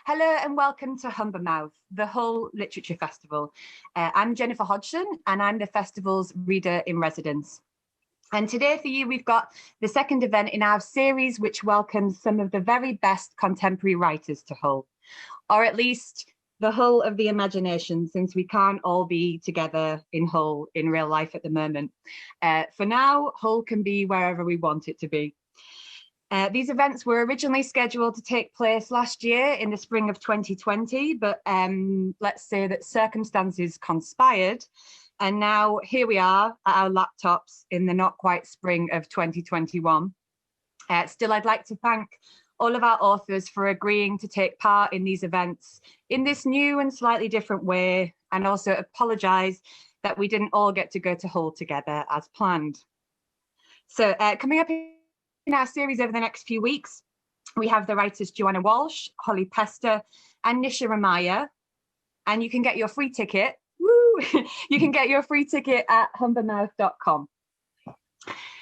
Hello and welcome to Humber Mouth, the Hull Literature Festival. I'm Jennifer Hodgson and I'm the festival's reader in residence. And today for you, we've got the second event in our series, which welcomes some of the very best contemporary writers to Hull, or at least the Hull of the imagination, since we can't all be together in Hull in real life at the moment. For now, Hull can be wherever we want it to be. These events were originally scheduled to take place last year in the spring of 2020, but let's say that circumstances conspired. And now here we are at our laptops in the not quite spring of 2021. Still, I'd like to thank all of our authors for agreeing to take part in these events in this new and slightly different way, and also apologise that we didn't all get to go to Hull together as planned. So coming up in our series over the next few weeks, we have the writers Joanna Walsh, Holly Pester, and Nisha Ramaya. And you can get your free ticket. Woo! You can get your free ticket at humbermouth.com.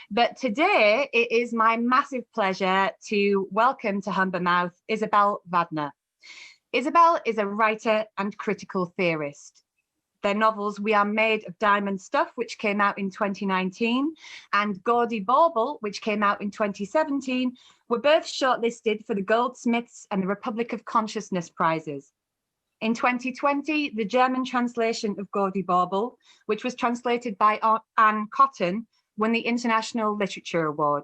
But today, it is my massive pleasure to welcome to Humber Mouth Isabel Waidner. Isabel is a writer and critical theorist. Their novels We Are Made of Diamond Stuff, which came out in 2019, and Gaudy Bauble, which came out in 2017, were both shortlisted for the Goldsmiths and the Republic of Consciousness prizes. In 2020, the German translation of Gaudy Bauble, which was translated by Anne Cotton, won the International Literature Award.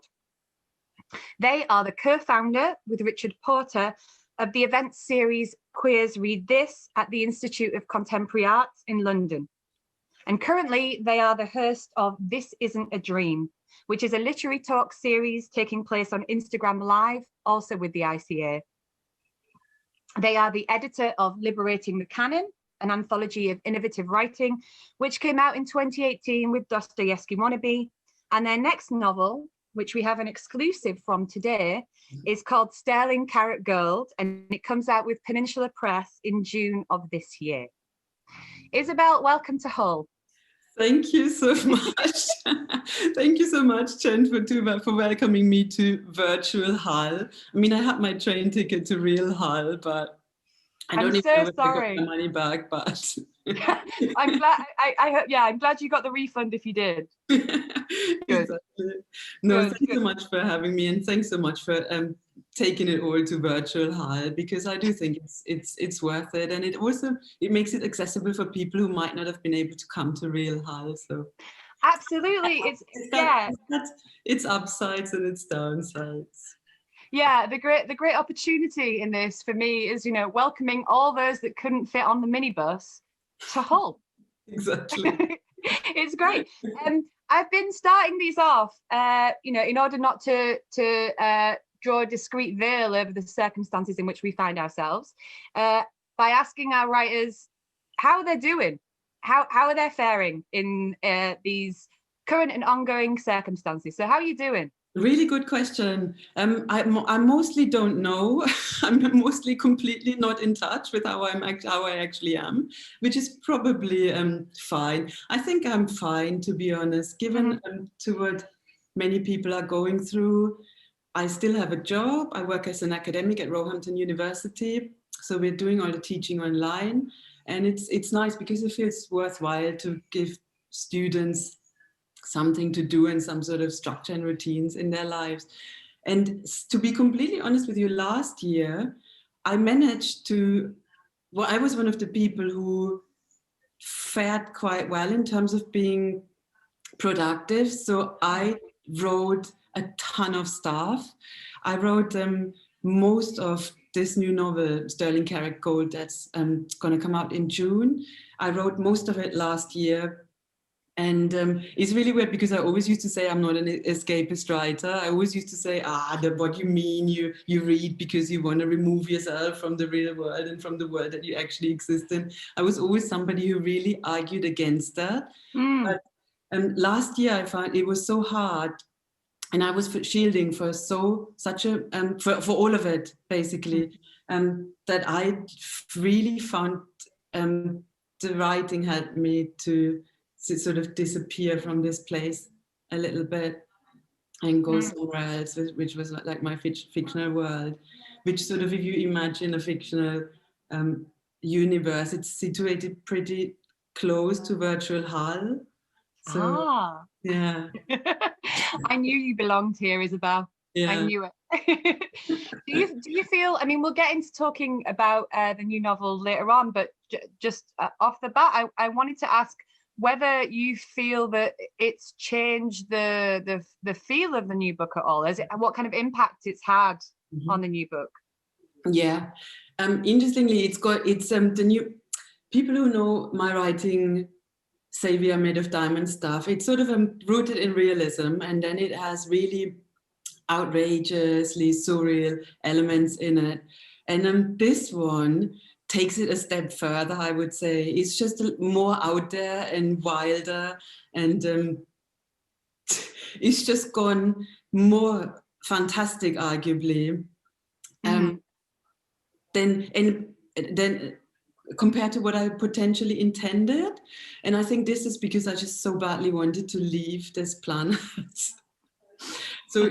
They are the co-founder, with Richard Porter, of the event series Queers Read This at the Institute of Contemporary Arts in London. And currently they are the host of This Isn't a Dream, which is a literary talk series taking place on Instagram Live, also with the ICA. They are the editor of Liberating the Canon, an anthology of innovative writing, which came out in 2018 with Dostoevsky Wannabe. And their next novel, which we have an exclusive from today, is called Sterling Carat Gold, and it comes out with Peninsula Press in June of this year. Isabel, welcome to Hull. Thank you so much. Thank you so much, Jen, for welcoming me to virtual Hull. I mean, I had my train ticket to real Hull, but I don't even know if I got my money back, but I'm glad. I'm glad you got the refund if you did. Exactly. No, thanks so much for having me, and thanks so much for taking it all to virtual Hull, because I do think it's worth it, and it makes it accessible for people who might not have been able to come to real Hull. So absolutely, it's upsides and it's downsides. Yeah, the great opportunity in this for me is, welcoming all those that couldn't fit on the minibus to Hull. Exactly. It's great. I've been starting these off, in order not to draw a discreet veil over the circumstances in which we find ourselves, by asking our writers how they're doing, how are they faring in these current and ongoing circumstances. So how are you doing? Really good question. I mostly don't know. I'm mostly completely not in touch with how I actually am, which is probably fine. I think I'm fine, to be honest, given to what many people are going through. I still have a job. I work as an academic at Roehampton University. So we're doing all the teaching online. And it's nice because it feels worthwhile to give students something to do and some sort of structure and routines in their lives. And to be completely honest with you, last year, I managed to, I was one of the people who fared quite well in terms of being productive. So I wrote a ton of stuff. I wrote most of this new novel, Sterling Carat Gold, that's going to come out in June. I wrote most of it last year. And it's really weird because I always used to say I'm not an escapist writer. I always used to say, what you mean, you read because you want to remove yourself from the real world and from the world that you actually exist in. I was always somebody who really argued against that. But last year I found it was so hard, and I was shielding for for all of it basically, that I really found the writing helped me to sort of disappear from this place a little bit and go somewhere else, which was like my fictional world. which sort of, if you imagine a fictional universe, it's situated pretty close to virtual Hull. So, yeah. I knew you belonged here, Isabel. Yeah. I knew it. do you feel, I mean, we'll get into talking about the new novel later on, but just off the bat, I wanted to ask whether you feel that it's changed the feel of the new book at all. What kind of impact it's had on the new book? Yeah. Interestingly, it's the new, people who know my writing say we are made of diamond stuff. It's sort of rooted in realism, and then it has really outrageously surreal elements in it. And this one takes it a step further, I would say. It's just more out there and wilder, and it's just gone more fantastic, arguably. Then compared to what I potentially intended. And I think this is because I just so badly wanted to leave this planet. So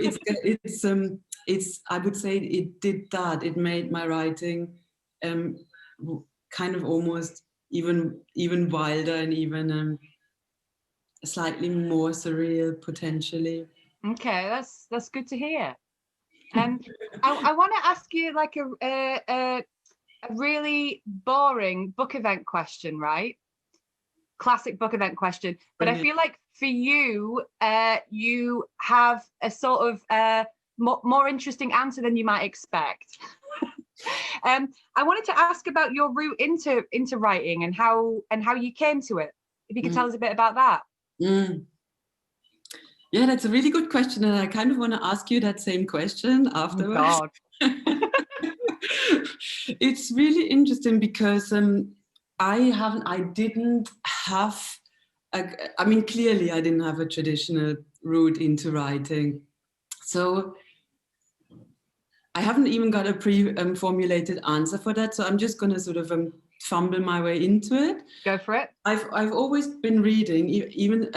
it's I would say it did that. It made my writing kind of almost even wilder and even slightly more surreal potentially. Okay, that's good to hear. I want to ask you like a really boring book event question, right? Classic book event question. But I feel like for you, you have a sort of more interesting answer than you might expect. I wanted to ask about your route into writing and how you came to it. If you could tell us a bit about that. Yeah, that's a really good question, and I kind of want to ask you that same question afterwards. Oh, It's really interesting because I didn't have, I mean, clearly I didn't have a traditional route into writing. So I haven't even got a pre-formulated answer for that. So I'm just going to sort of fumble my way into it. Go for it. I've always been reading, even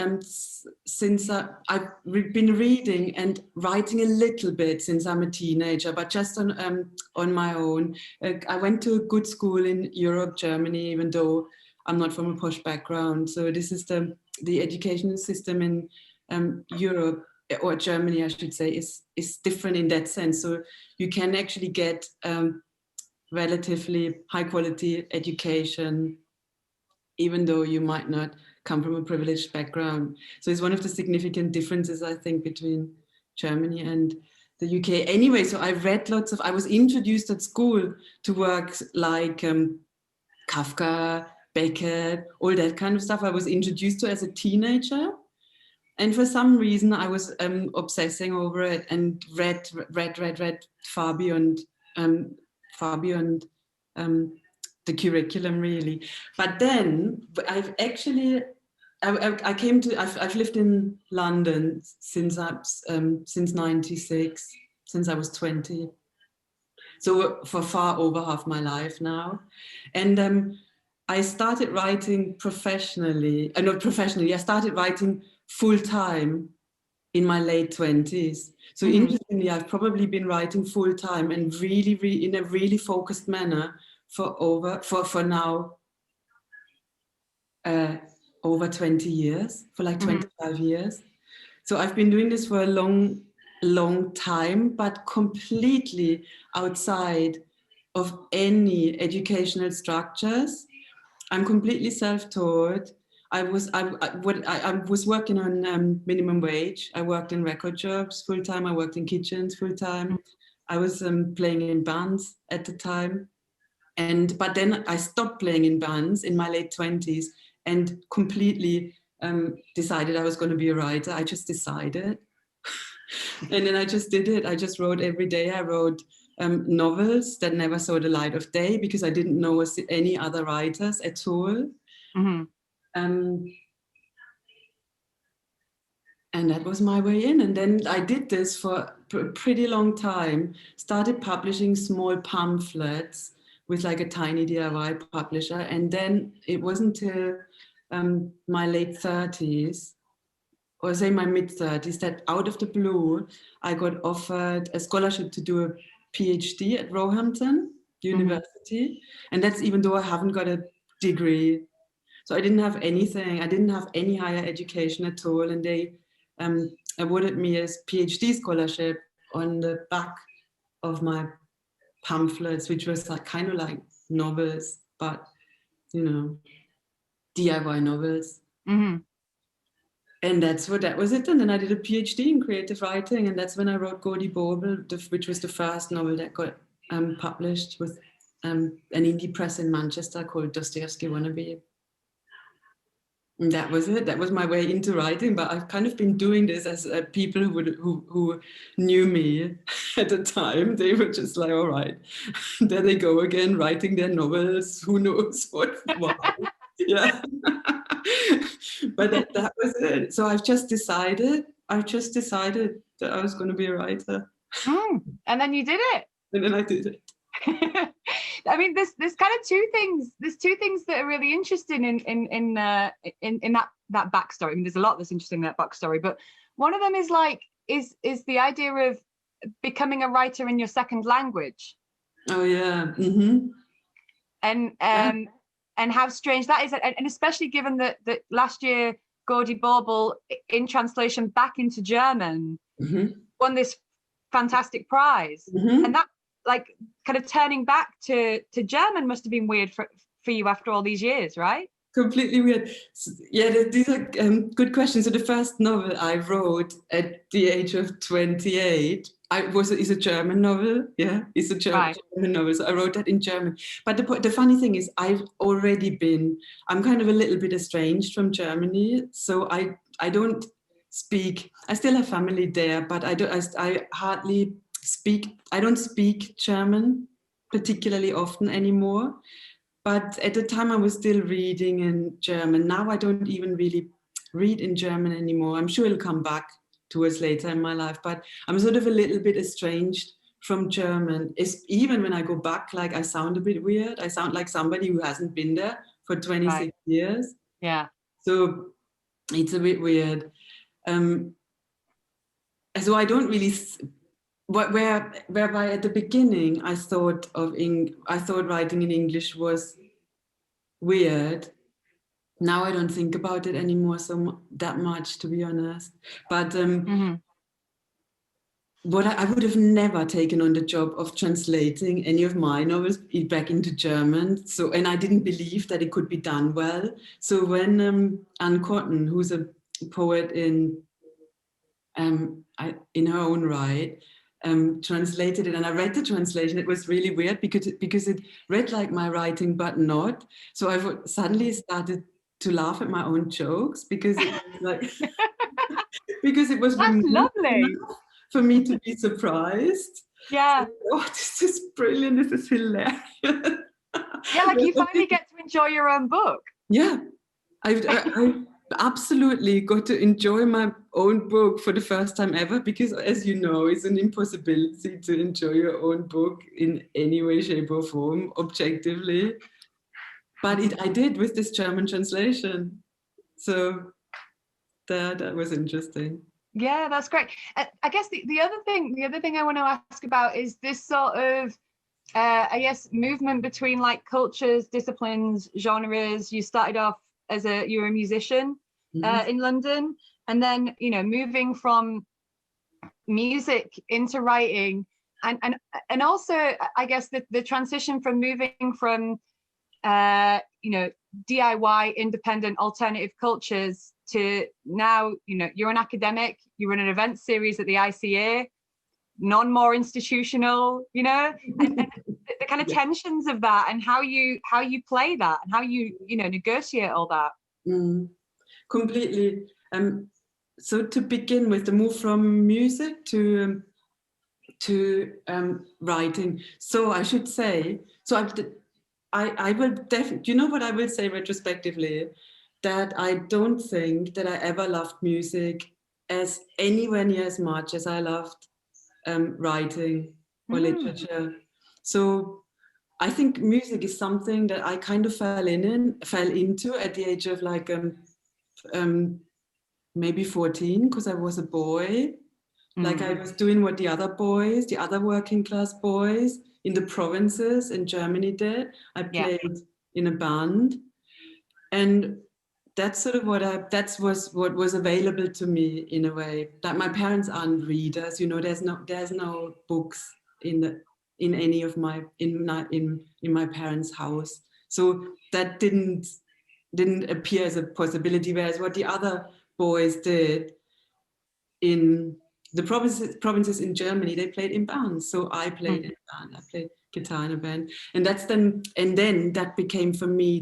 since I've been reading and writing a little bit since I'm a teenager, but just on my own. I went to a good school in Europe, Germany, even though I'm not from a posh background. So this is the educational system in Europe, or Germany, I should say, is different in that sense. So you can actually get relatively high quality education, even though you might not come from a privileged background. So it's one of the significant differences, I think, between Germany and the UK. Anyway, so I read I was introduced at school to works like Kafka, Beckett, all that kind of stuff I was introduced to as a teenager. And for some reason, I was obsessing over it and read far beyond the curriculum, really. But then I've actually, I've lived in London since 96, since I was 20. So for far over half my life now. And I started writing professionally, not professionally, I started writing full time in my late 20s. So interestingly, I've probably been writing full time and really in a really focused manner for now over 20 years, for like 25 years. So I've been doing this for a long time, but completely outside of any educational structures. I'm completely self-taught. I was working on minimum wage. I worked in record jobs full time. I worked in kitchens full time. I was playing in bands at the time, but then I stopped playing in bands in my late 20s and completely decided I was going to be a writer. I just decided, and then I just did it. I just wrote every day. I wrote novels that never saw the light of day because I didn't know any other writers at all. And that was my way in. And then I did this for a pretty long time, started publishing small pamphlets with like a tiny DIY publisher. And then it wasn't until my late 30s, or say my mid 30s, that out of the blue, I got offered a scholarship to do PhD at Roehampton University, and that's even though I haven't got a degree. So I didn't have anything. I didn't have any higher education at all, and they awarded me a PhD scholarship on the back of my pamphlets, which was like kind of like novels, but you know, DIY novels. Mm-hmm. And that was it. And then I did a PhD in creative writing, and that's when I wrote Gaudy Bauble, which was the first novel that got published with an indie press in Manchester called Dostoevsky Wannabe. And that was it. That was my way into writing. But I've kind of been doing this as people who knew me at the time. They were just like, all right, there they go again, writing their novels. Who knows what? Yeah. But that was it. So I've just decided that I was going to be a writer. And then you did it. And then I did it. I mean, there's kind of two things. There's two things that are really interesting in that backstory. I mean, there's a lot that's interesting in that backstory, but one of them is like is the idea of becoming a writer in your second language. Oh yeah. Mm-hmm. And how strange that is, and especially given that last year Gaudy Bauble, in translation back into German, won this fantastic prize, and that, like, kind of turning back to German must have been weird for you after all these years, right? Completely weird. Yeah, these are good questions. So the first novel I wrote at the age of 28 is a German novel. Yeah, it's a German novel. So I wrote that in German. But the funny thing is, I'm kind of a little bit estranged from Germany. So I don't speak. I still have family there, but I hardly speak. I don't speak German particularly often anymore. But at the time I was still reading in German. Now I don't even really read in German anymore. I'm sure it'll come back towards later in my life, but I'm sort of a little bit estranged from German. Even when I go back, like, I sound a bit weird. I sound like somebody who hasn't been there for 26 years. Yeah. So it's a bit weird. So I don't really... Whereby at the beginning I thought writing in English was weird. Now I don't think about it anymore that much, to be honest. But what I would have never taken on the job of translating any of my novels back into German. So, and I didn't believe that it could be done well. So when Anne Cotton, who's a poet in her own right, translated it, and I read the translation, it was really weird because it read like my writing but not. So I suddenly started to laugh at my own jokes because it was like because it was that's lovely for me to be surprised. Yeah. So, oh, this is brilliant, this is hilarious. Yeah, like you finally get to enjoy your own book. Yeah, I absolutely got to enjoy my own book for the first time ever, because, as you know, it's an impossibility to enjoy your own book in any way, shape or form objectively. But I did with this German translation. So that was interesting. Yeah, that's great. I guess the other thing I want to ask about is this sort of I guess movement between like cultures, disciplines, genres. You started off you were a musician in London, and then, you know, moving from music into writing, and also I guess the transition from moving from you know, DIY independent alternative cultures to now, you know, you're an academic, you run an event series at the ICA, more institutional, you know, and the kind of tensions of that, and how you play that, and how you know, negotiate all that. Completely. So to begin with, the move from music to writing. So I should say, I will definitely, you know what I will say retrospectively, that I don't think that I ever loved music as anywhere near as much as I loved writing or literature. So I think music is something that I kind of fell into at the age of like maybe 14, because I was a boy. Like I was doing what the other boys, the other working class boys in the provinces in Germany did. I played in a band, and that's sort of what what was available to me in a way. That my parents aren't readers, you know. There's no books in any of my in my parents' house, so that didn't appear as a possibility. Whereas what the other boys did in the provinces in Germany, they played in bands. So I played in a band. I played guitar in a band, and then that became for me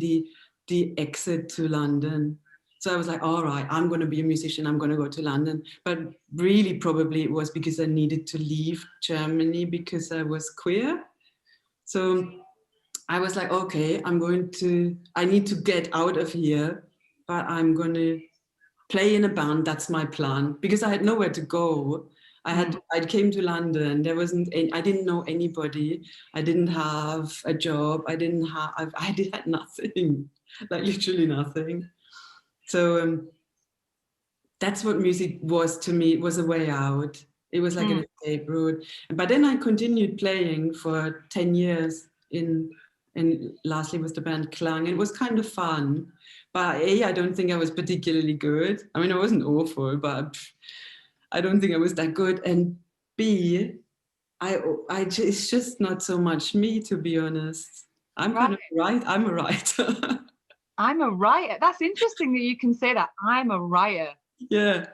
the exit to London. So I was like, all right, I'm going to be a musician. I'm going to go to London. But really, probably it was because I needed to leave Germany because I was queer. So I was like, okay, I need to get out of here, but I'm going to play in a band. That's my plan, because I had nowhere to go. I came to London. I didn't know anybody. I didn't have a job. I had nothing, like literally nothing. So that's what music was to me. It was a way out. It was like an escape route. But then I continued playing for 10 years and lastly was the band Klang. It was kind of fun. But I don't think I was particularly good. I mean, I wasn't awful, but I don't think I was that good. And B, it's just not so much me, to be honest. I'm a writer. I'm a writer. That's interesting that you can say that. I'm a writer. Yeah.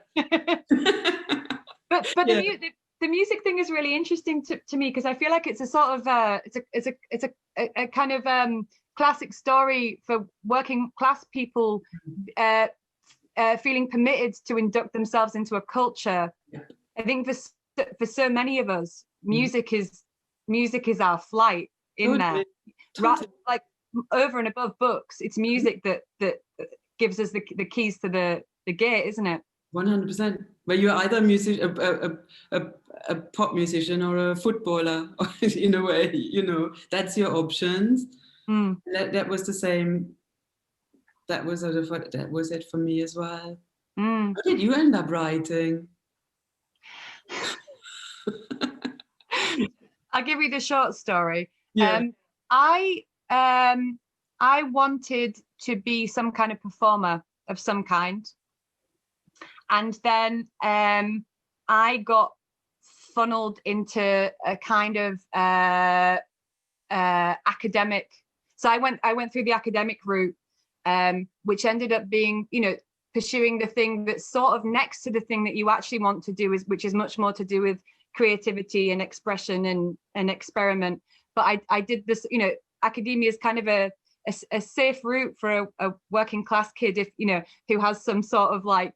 but the music thing is really interesting to me, because I feel like it's a sort of it's a kind of classic story for working class people feeling permitted to induct themselves into a culture. Yeah. I think for so many of us, music is our flight in there. Totally. Like over and above books, it's music that gives us the keys to the gate, isn't it? 100%. Where you're either a pop musician or a footballer, in a way, you know, that's your options. That was the same. That was it for me as well. How did you end up writing? I'll give you the short story. Yeah. I wanted to be some kind of performer of some kind. And then I got funneled into a kind of academic. So I went through the academic route, which ended up being, you know, pursuing the thing that's sort of next to the thing that you actually want to do, which is much more to do with creativity and expression and experiment. But I did this, you know, academia is kind of a safe route for a working class kid, if, you know, who has some sort of like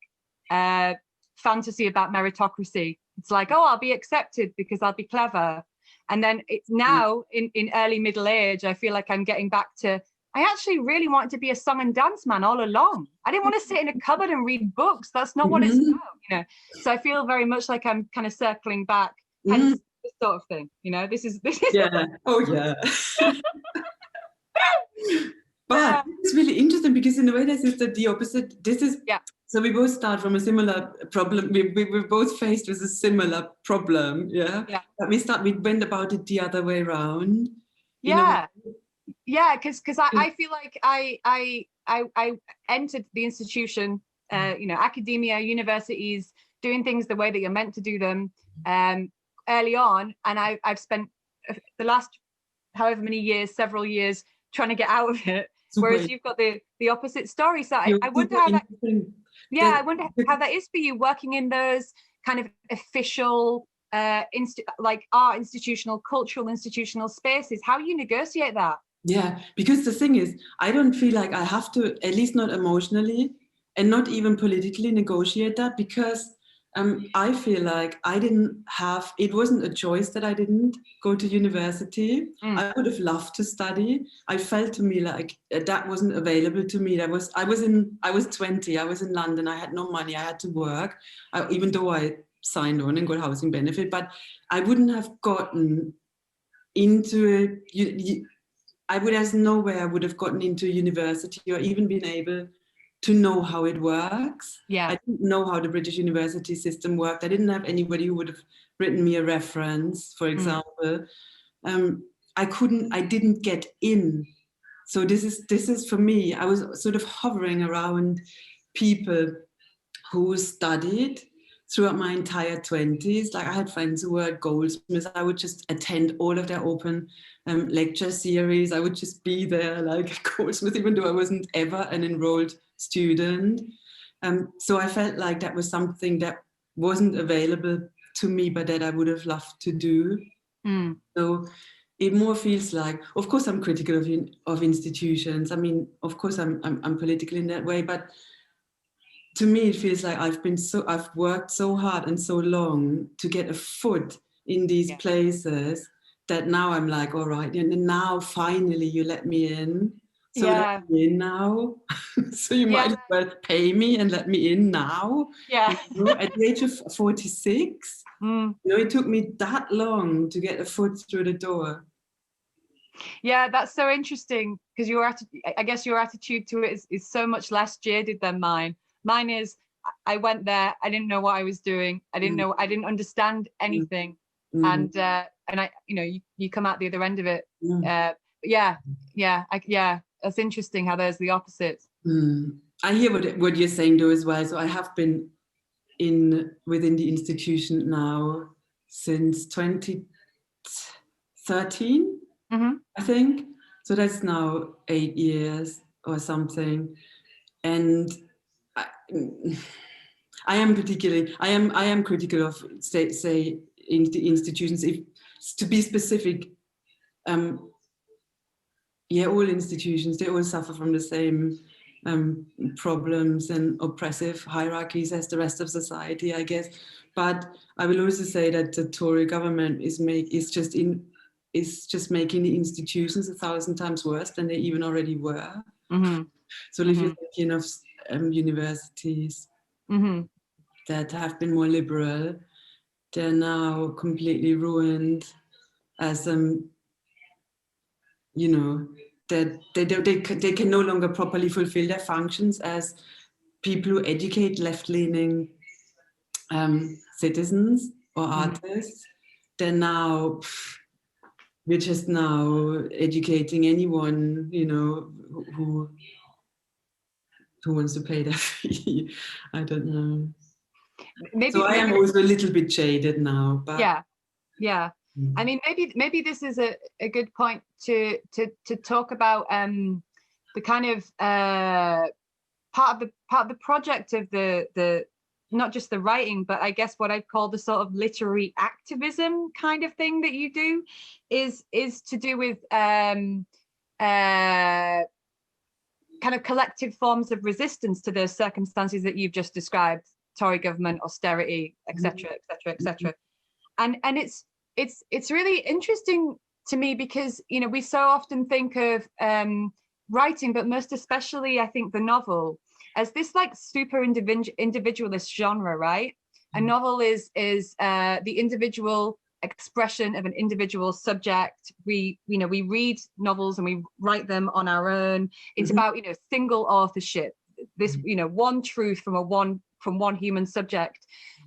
fantasy about meritocracy. It's like, oh, I'll be accepted because I'll be clever. And then it's now in early middle age, I feel like I'm getting back to, I actually really wanted to be a song and dance man all along. I didn't want to sit in a cupboard and read books. That's not what it's about, you know. So I feel very much like I'm kind of circling back, hence this sort of thing, you know. This is yeah. Oh yeah. But it's really interesting because in a way this is the opposite. This is So we both start from a similar problem. We're both faced with a similar problem, yeah. But we went about it the other way around. Yeah, because I feel like I entered the institution, you know, academia, universities, doing things the way that you're meant to do them early on, and I've spent the last however many years, several years, trying to get out of it. Super. Whereas you've got the opposite story. So I wonder how that. Yeah, I wonder how that is for you, working in those kind of official, like art institutional, cultural institutional spaces. How you negotiate that? Yeah, because the thing is, I don't feel like I have to, at least not emotionally, and not even politically negotiate that, because I feel like it wasn't a choice that I didn't go to university. I would have loved to study. I felt to me like that wasn't available to me. I was 20, I was in London, I had no money, I had to work, even though I signed on and got housing benefit, but I wouldn't have gotten into it. There's no way I would have gotten into university or even been able to know how it works. Yeah. I didn't know how the British university system worked. I didn't have anybody who would have written me a reference, for example. I didn't get in. So this is for me, I was sort of hovering around people who studied throughout my entire 20s. Like I had friends who were at Goldsmiths. I would just attend all of their open lecture series. I would just be there like at Goldsmiths, even though I wasn't ever an enrolled student. So I felt like that was something that wasn't available to me, but that I would have loved to do. So it more feels like, of course, I'm critical of institutions. I mean, of course, I'm political in that way, but to me, it feels like I've worked so hard and so long to get a foot in these places that now I'm like, all right, and now finally you let me in. So let me in now. So you might as well pay me and let me in now. Yeah. You know, at the age of 46, you know, it took me that long to get a foot through the door. Yeah, that's so interesting, because I guess your attitude to it is so much less jaded than mine. Mine is, I went there, I didn't know what I was doing. I didn't understand anything. And I, you know, you come out the other end of it. That's interesting how there's the opposite. I hear what you're saying though as well. So I have been within the institution now since 2013, I think. So that's now 8 years or something. And I am critical of say in the institutions. If to be specific, all institutions, they all suffer from the same problems and oppressive hierarchies as the rest of society, I guess. But I will also say that the Tory government is just making the institutions 1,000 times worse than they even already were. So if you're thinking of universities that have been more liberal, they're now completely ruined as you know, that they can no longer properly fulfill their functions as people who educate left-leaning citizens or artists. We're just now educating anyone, you know, who wants to pay their fee. I don't know. So I am also a little bit jaded now, but yeah. I mean, maybe this is a good point to talk about the kind of part of the project of the not just the writing, but I guess what I'd call the sort of literary activism kind of thing that you do is to do with kind of collective forms of resistance to the circumstances that you've just described: Tory government, austerity, etc., etc., etc. And it's really interesting to me because, you know, we so often think of writing, but most especially I think the novel, as this like super individualist genre, right? A novel is the individual expression of an individual subject. We read novels and we write them on our own. It's about, you know, single authorship, this, you know, one truth from one human subject.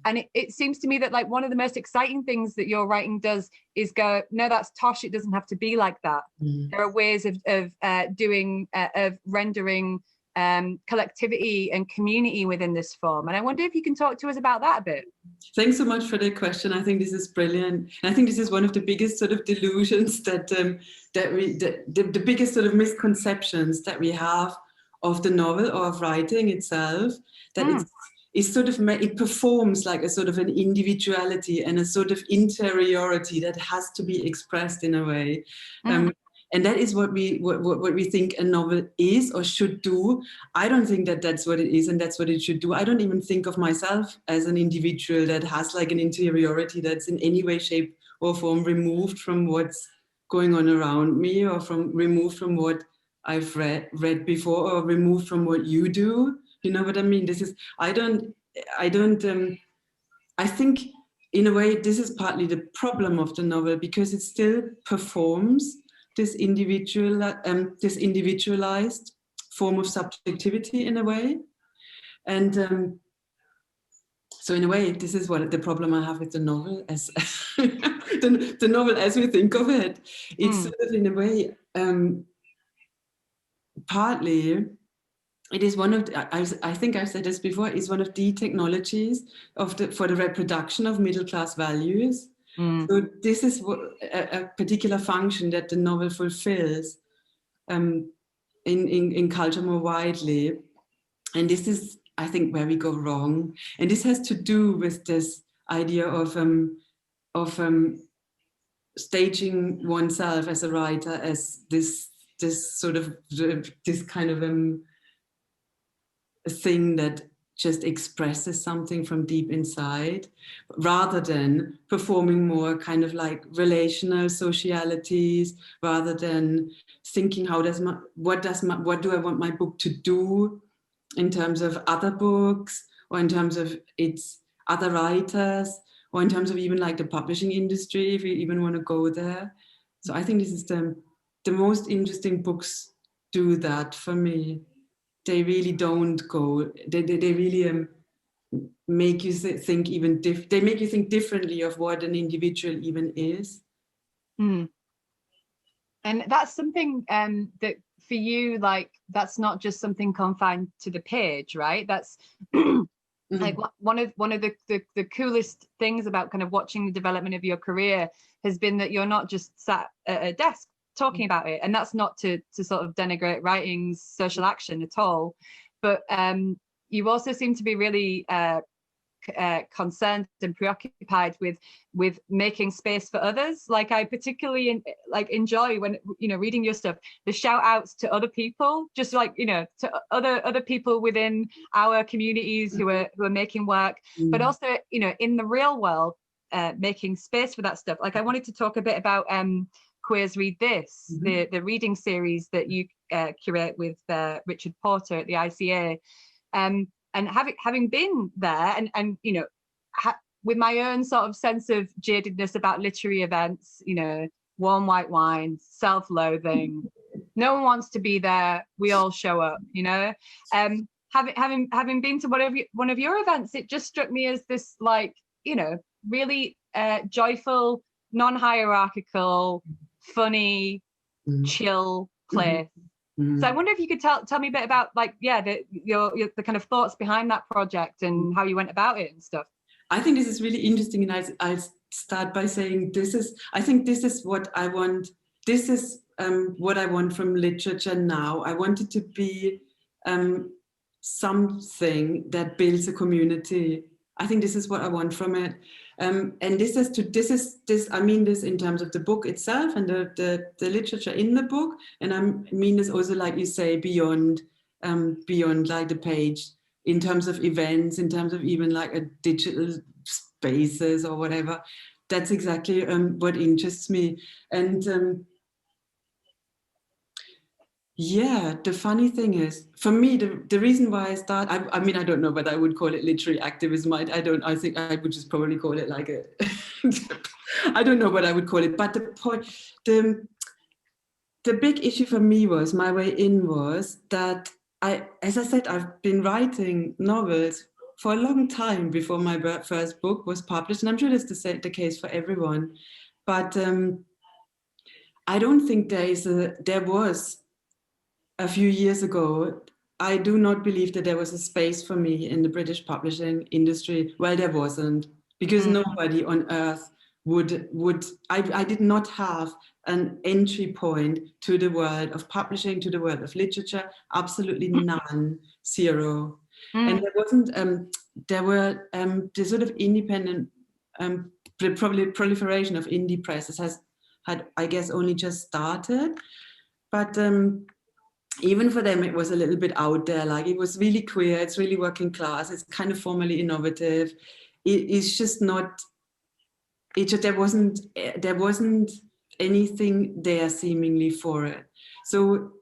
And it seems to me that like one of the most exciting things that your writing does is go, no, that's tosh. It doesn't have to be like that. There are ways of rendering collectivity and community within this form. And I wonder if you can talk to us about that a bit. Thanks so much for the question. I think this is brilliant. And I think this is one of the biggest sort of delusions the biggest sort of misconceptions that we have of the novel or of writing itself, that it's sort of, it performs like a sort of an individuality and a sort of interiority that has to be expressed in a way. And that is what we think a novel is or should do. I don't think that that's what it is and that's what it should do. I don't even think of myself as an individual that has like an interiority that's in any way, shape or form removed from what's going on around me, or removed from what I've read before, or removed from what you do. You know what I mean? I think in a way this is partly the problem of the novel, because it still performs this individualized form of subjectivity in a way. And so in a way, this is what the problem I have with the novel, as the novel as we think of it. It's sort of in a way, partly, it is one of the, I think I've said this before, it's one of the technologies for the reproduction of middle-class values. So this is a particular function that the novel fulfills in culture more widely. And this is, I think, where we go wrong. And this has to do with this idea of staging oneself as a writer as this sort of, this kind of a thing that just expresses something from deep inside, rather than performing more kind of like relational socialities, rather than thinking what do I want my book to do in terms of other books, or in terms of its other writers, or in terms of even like the publishing industry, if you even want to go there. So I think this is the most interesting books do that for me. They really don't go, they really make you think even they make you think differently of what an individual even is. And that's something that for you, like, that's not just something confined to the page, right? That's like one of the coolest things about kind of watching the development of your career has been that you're not just sat at a desk talking about it, and that's not to sort of denigrate writing's social action at all, but you also seem to be really concerned and preoccupied with making space for others. Like, I particularly enjoy when, you know, reading your stuff, the shout outs to other people, just like, you know, to other people within our communities who are making work, but also, you know, in the real world, making space for that stuff. Like, I wanted to talk a bit about Queers Read This, the reading series that you curate with Richard Porter at the ICA. And having been there and you know, with my own sort of sense of jadedness about literary events, you know, warm white wine, self-loathing, no one wants to be there, we all show up, you know. Having been to one of your events, it just struck me as this, like, you know, really joyful, non-hierarchical, funny, chill place. So I wonder if you could tell me a bit about, like, yeah, the kind of thoughts behind that project and how you went about it and stuff. I think this is really interesting, and I'll start by saying I think this is what I want. This is what I want from literature now. I want it to be something that builds a community. I think this is what I want from it. And I mean this in terms of the book itself and the literature in the book. And I mean this also, like you say, beyond like the page, in terms of events, in terms of even like a digital spaces or whatever. That's exactly what interests me. And yeah, the funny thing is, for me, the reason why I start, I mean, I don't know whether I would call it literary activism. I think I would just probably call it like I don't know what I would call it. But the point, the big issue for me was, my way in was that as I said, I've been writing novels for a long time before my first book was published. And I'm sure that's the case for everyone. But I don't think there was, a few years ago, I do not believe that there was a space for me in the British publishing industry. Well, there wasn't, because nobody on earth would. I did not have an entry point to the world of publishing, to the world of literature. Absolutely none, zero. And there wasn't. There were the sort of independent, probably proliferation of indie presses had, I guess, only just started, but. Even for them, it was a little bit out there. Like, it was really queer, it's really working class, it's kind of formally innovative. It's just not. There wasn't anything there seemingly for it. So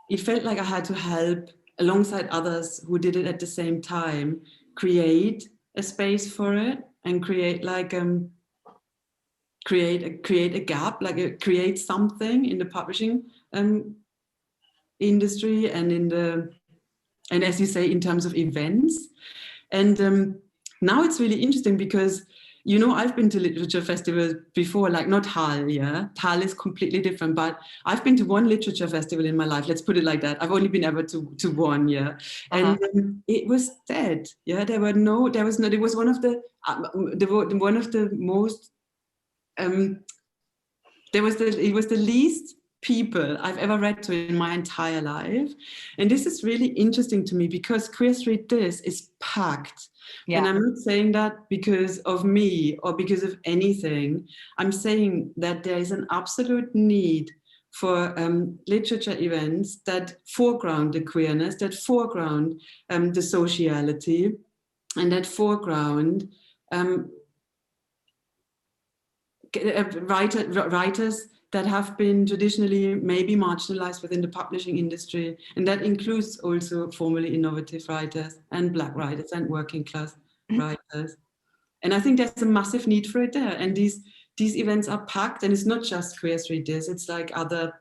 it felt like I had to help, alongside others who did it at the same time, create a space for it and create like create a gap, like create something in the publishing industry and and as you say, in terms of events. And now it's really interesting because, you know, I've been to literature festivals before, like not Hull, yeah? Hull is completely different, but I've been to one literature festival in my life, let's put it like that. I've only been ever to one, yeah? And it was dead, yeah? It was one of the most, it was the least people I've ever read to in my entire life. And this is really interesting to me because Queer Street This is packed. Yeah. And I'm not saying that because of me or because of anything. I'm saying that there is an absolute need for literature events that foreground the queerness, that foreground the sociality, and that foreground writers that have been traditionally maybe marginalized within the publishing industry. And that includes also formerly innovative writers and Black writers and working class writers. And I think there's a massive need for it there. And these events are packed, and it's not just Queer Street This, it's like other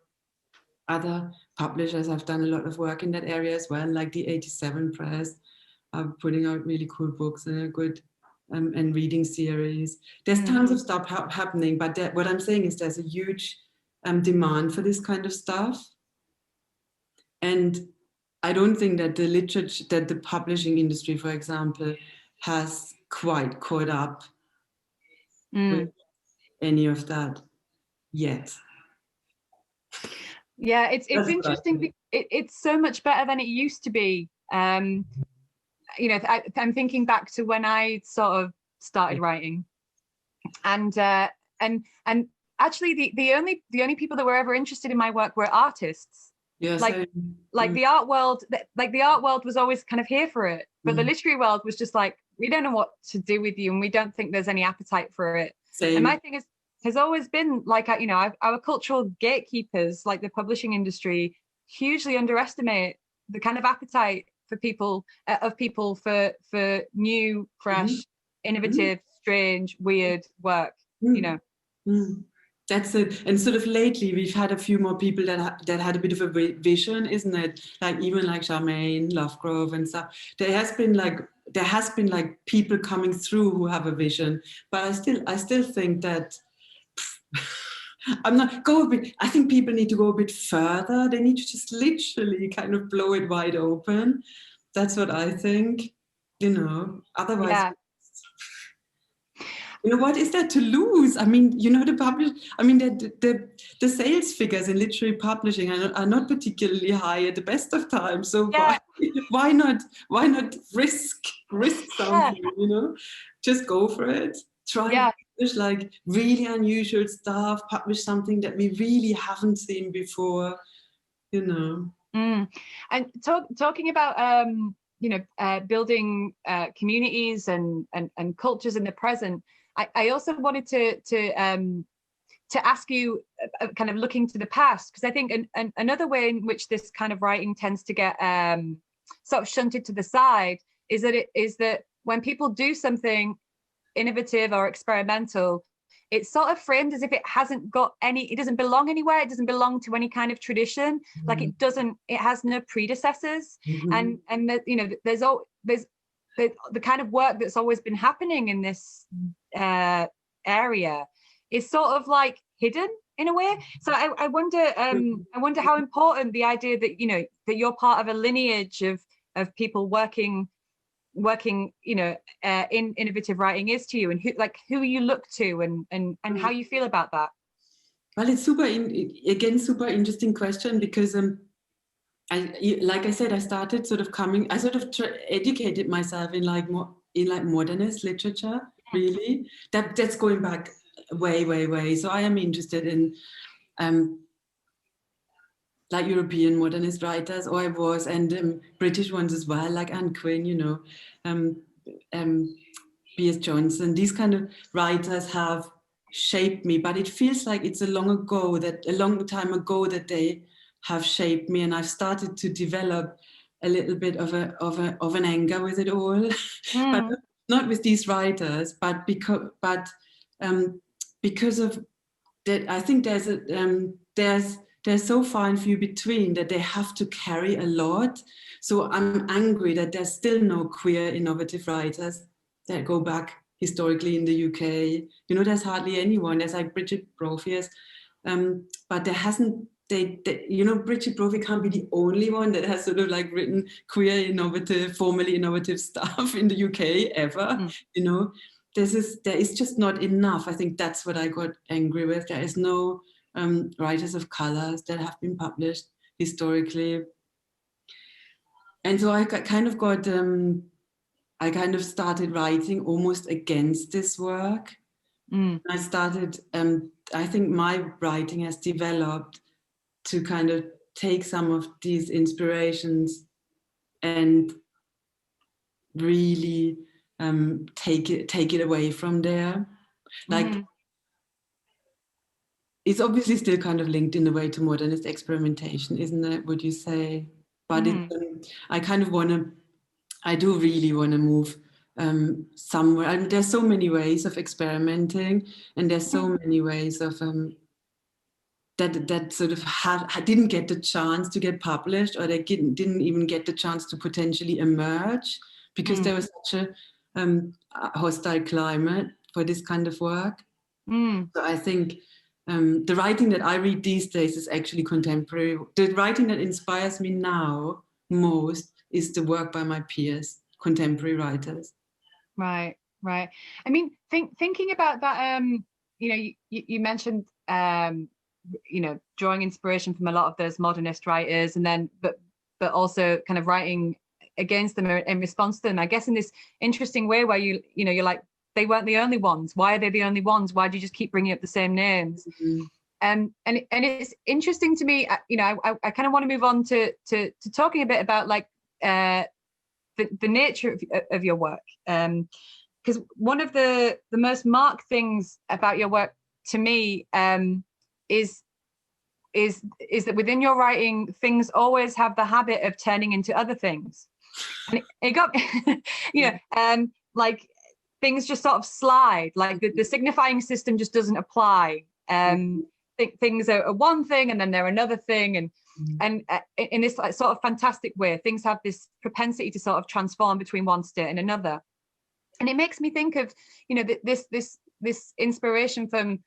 publishers have done a lot of work in that area as well, like the 87 Press are putting out really cool books and a good and reading series. There's tons of stuff happening, but what I'm saying is there's a huge demand for this kind of stuff. And I don't think that the publishing industry, for example, has quite caught up with any of that yet. Yeah, it's interesting. It's so much better than it used to be. You know, I'm thinking back to when I sort of started writing, and actually the only people that were ever interested in my work were artists. Yes, like the art world, was always kind of here for it, but the literary world was just like, we don't know what to do with you, and we don't think there's any appetite for it. And my thing has always been like, you know, our cultural gatekeepers, like the publishing industry, hugely underestimate the kind of appetite for people for new, fresh, innovative, strange, weird work. You know. That's it. And sort of lately, we've had a few more people that had a bit of a vision, isn't it? Like even like Charmaine, Lovegrove, and stuff. There has been like people coming through who have a vision, but I still think that. I think people need to go a bit further. They need to just literally kind of blow it wide open. That's what I think, you know, otherwise, you know, what is there to lose? I mean, you know, the sales figures in literary publishing are not particularly high at the best of times. So why not risk something, you know, just go for it. Try and publish like really unusual stuff, publish something that we really haven't seen before, you know. And talking about you know, building communities and cultures in the present, I also wanted to ask you, kind of looking to the past, because I think another way in which this kind of writing tends to get sort of shunted to the side is that when people do something innovative or experimental, it's sort of framed as if it doesn't belong anywhere. It doesn't belong to any kind of tradition. Like it has no predecessors. And that, you know, there's the kind of work that's always been happening in this area is sort of like hidden in a way. So I wonder how important the idea that, you know, that you're part of a lineage of people working, you know, in innovative writing is to you, and who you look to, and how you feel about that. Well, it's super interesting question, because like I said, I started sort of educated myself in modernist literature, really. That's going back way. So I am interested in like European modernist writers, or I was, and British ones as well, like Anne Quinn, you know, B.S. Johnson. These kind of writers have shaped me, but it feels like it's a long time ago that they have shaped me, and I've started to develop a little bit of an anger with it all, but not with these writers, but because of that. I think there's they're so far and few between that they have to carry a lot. So I'm angry that there's still no queer innovative writers that go back historically in the UK. You know, there's hardly anyone. There's like Bridget Brophy, but there hasn't. You know, Bridget Brophy can't be the only one that has sort of like written queer innovative, formally innovative stuff in the UK ever. You know, there is just not enough. I think that's what I got angry with. There is no writers of colors that have been published historically. And so I kind of started writing almost against this work. I started, I think my writing has developed to kind of take some of these inspirations and really take it away from there. Like, it's obviously still kind of linked in a way to modernist experimentation, isn't it? Would you say? But I do really want to move somewhere. I mean, there's so many ways of experimenting, and there's so many ways of that sort of didn't get the chance to get published, or they didn't even get the chance to potentially emerge because there was such a hostile climate for this kind of work. So I think the writing that I read these days is actually contemporary. The writing that inspires me now most is the work by my peers, contemporary writers. Right. I mean, thinking about that, you know, you mentioned, you know, drawing inspiration from a lot of those modernist writers, and then, but also kind of writing against them in response to them, I guess in this interesting way where you know, you're like, they weren't the only ones. Why are they the only ones? Why do you just keep bringing up the same names? And it's interesting to me, you know, I kind of want to move on to talking a bit about like the nature of your work, because one of the most marked things about your work to me is that within your writing, things always have the habit of turning into other things, and it got you know, like things just sort of slide, like the signifying system just doesn't apply. Things are one thing and then they're another thing, and in this like sort of fantastic way, things have this propensity to sort of transform between one state and another. And it makes me think of, you know, this inspiration from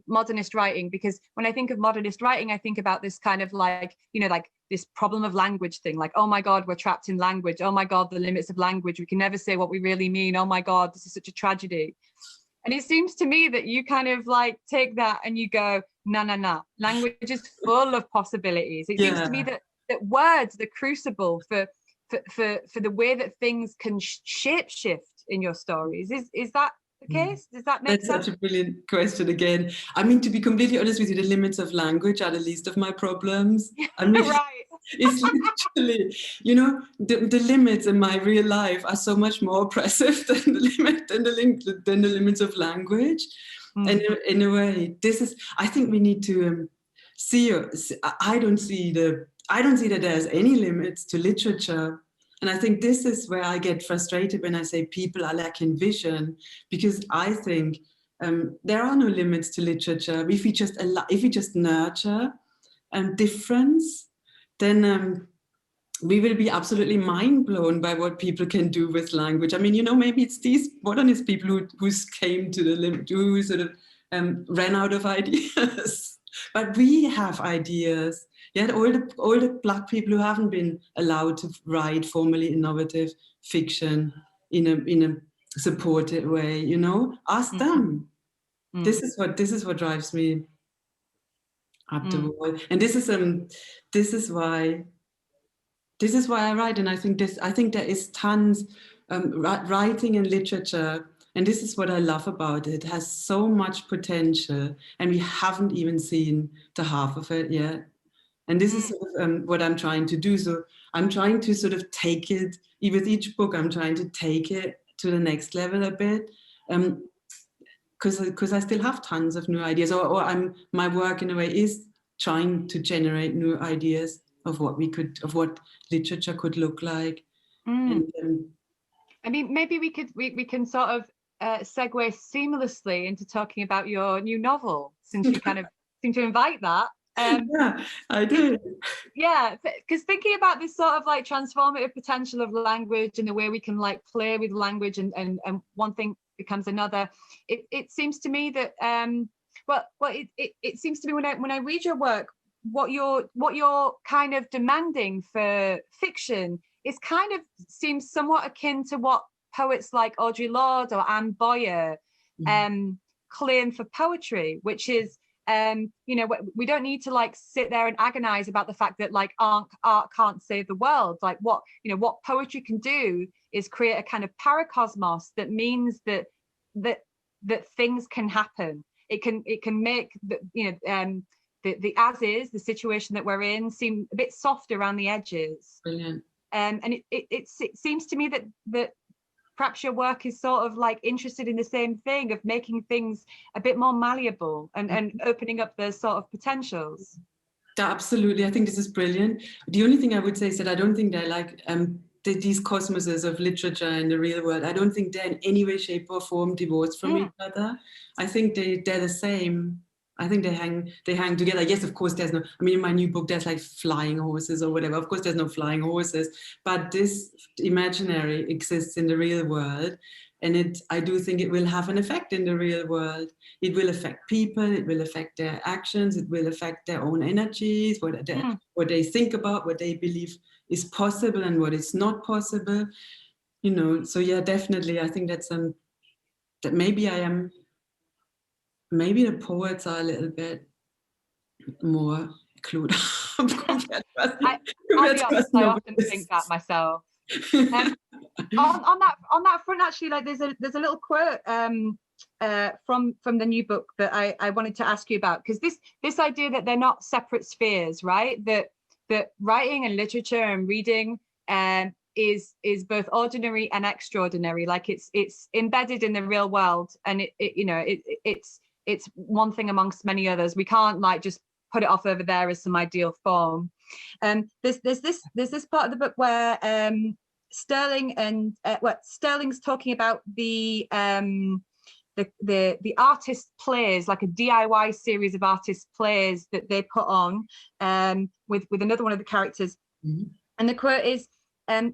modernist writing, because when I think of modernist writing, I think about this kind of like, you know, like this problem of language thing, like, oh my God, we're trapped in language. Oh my God, the limits of language. We can never say what we really mean. Oh my God, this is such a tragedy. And it seems to me that you kind of like take that and you go, no. Language is full of possibilities. It seems to me that words, the crucible for the way that things can shape shift in your stories. Is that the case? Does that make sense? That's such a brilliant question again. I mean, to be completely honest with you, the limits of language are the least of my problems. I mean, right. It's literally, you know, the limits in my real life are so much more oppressive than the limits of language. And in a way, I think we need to I don't see that there's any limits to literature. And I think this is where I get frustrated when I say people are lacking vision, because I think there are no limits to literature. If we just nurture difference, then we will be absolutely mind blown by what people can do with language. I mean, you know, maybe it's these modernist people who came to the limit, who sort of ran out of ideas. But we have ideas. Yet all the Black people who haven't been allowed to write formally innovative fiction in a supported way, you know, ask them. This is what drives me up the wall, and this is why I write. And I think there is tons writing and literature, and this is what I love about it. It has so much potential, and we haven't even seen the half of it yet. And this is sort of, what I'm trying to do. So I'm trying to sort of take it, with each book, I'm trying to take it to the next level a bit. Because I still have tons of new ideas, or my work in a way is trying to generate new ideas of what literature could look like. And, I mean, maybe we can sort of segue seamlessly into talking about your new novel, since you kind of seem to invite that. Yeah, I do. Yeah, because thinking about this sort of like transformative potential of language and the way we can like play with language and one thing becomes another, it seems to me that it seems to me when I read your work, what you're kind of demanding for fiction is kind of seems somewhat akin to what poets like Audre Lorde or Anne Boyer claim for poetry, which is we don't need to like sit there and agonize about the fact that like art can't save the world. Like what poetry can do is create a kind of paracosmos that means that things can happen. It can make the as is, the situation that we're in, seem a bit soft around the edges. Brilliant. And it seems to me that perhaps your work is sort of like interested in the same thing of making things a bit more malleable and opening up those sort of potentials. Absolutely, I think this is brilliant. The only thing I would say is that I don't think they're like these cosmoses of literature in the real world. I don't think they're in any way, shape or form divorced from each other. I think they're the same. I think they hang together. Yes, of course, there's no, I mean, in my new book, there's like flying horses or whatever. Of course, there's no flying horses, but this imaginary exists in the real world. And I do think it will have an effect in the real world. It will affect people, it will affect their actions, it will affect their own energies, what they think about, what they believe is possible and what is not possible. So yeah, definitely, I think that's that maybe the poets are a little bit more clued up. I'll be honest, I often think that myself. On that front, actually, like there's a little quote from the new book that I wanted to ask you about, because this idea that they're not separate spheres, right? That writing and literature and reading is both ordinary and extraordinary. Like it's embedded in the real world, and it's one thing amongst many others. We can't like just put it off over there as some ideal form. There's this part of the book where Sterling's talking about the artist plays, like a DIY series of artist plays that they put on with another one of the characters. And the quote is,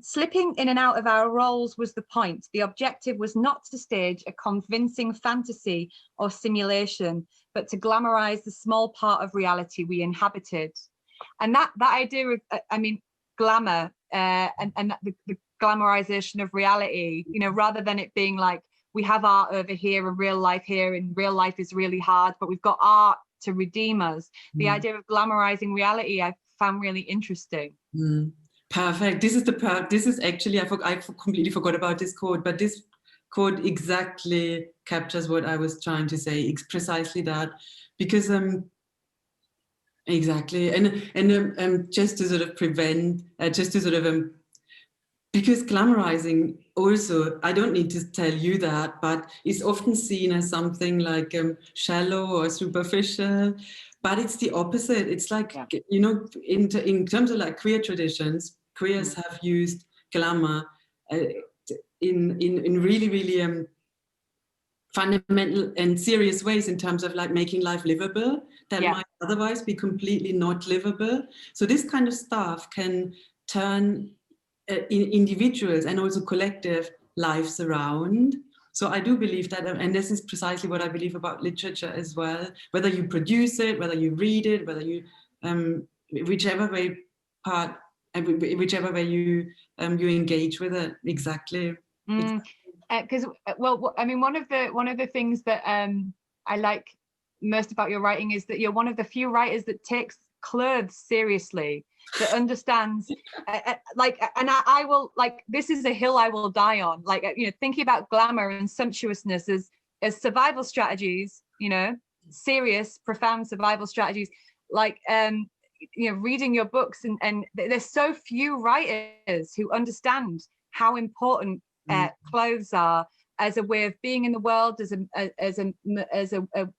slipping in and out of our roles was the point. The objective was not to stage a convincing fantasy or simulation, but to glamorize the small part of reality we inhabited. And that idea of, glamour and the glamorization of reality, rather than it being like, we have art over here and real life here, and real life is really hard, but we've got art to redeem us. The idea of glamorizing reality I found really interesting. Perfect. This is actually, I completely forgot about this quote, but this quote exactly captures what I was trying to say. It's precisely that, because exactly, and just to sort of prevent, because glamorizing also, I don't need to tell you that, but it's often seen as something like shallow or superficial, but it's the opposite. It's like, in terms of like queer traditions, queers have used glamour in really, really fundamental and serious ways in terms of like making life livable that might otherwise be completely not livable. So this kind of stuff can turn individuals and also collective lives around. So I do believe that, and this is precisely what I believe about literature as well, whether you produce it, whether you read it, whether you, whichever way you engage with it. Exactly. Because one of the things that I like most about your writing is that you're one of the few writers that takes clothes seriously, that understands I will, like, this is a hill I will die on, like, thinking about glamour and sumptuousness as survival strategies, serious, profound survival strategies, like reading your books, and there's so few writers who understand how important clothes are as a way of being in the world, as a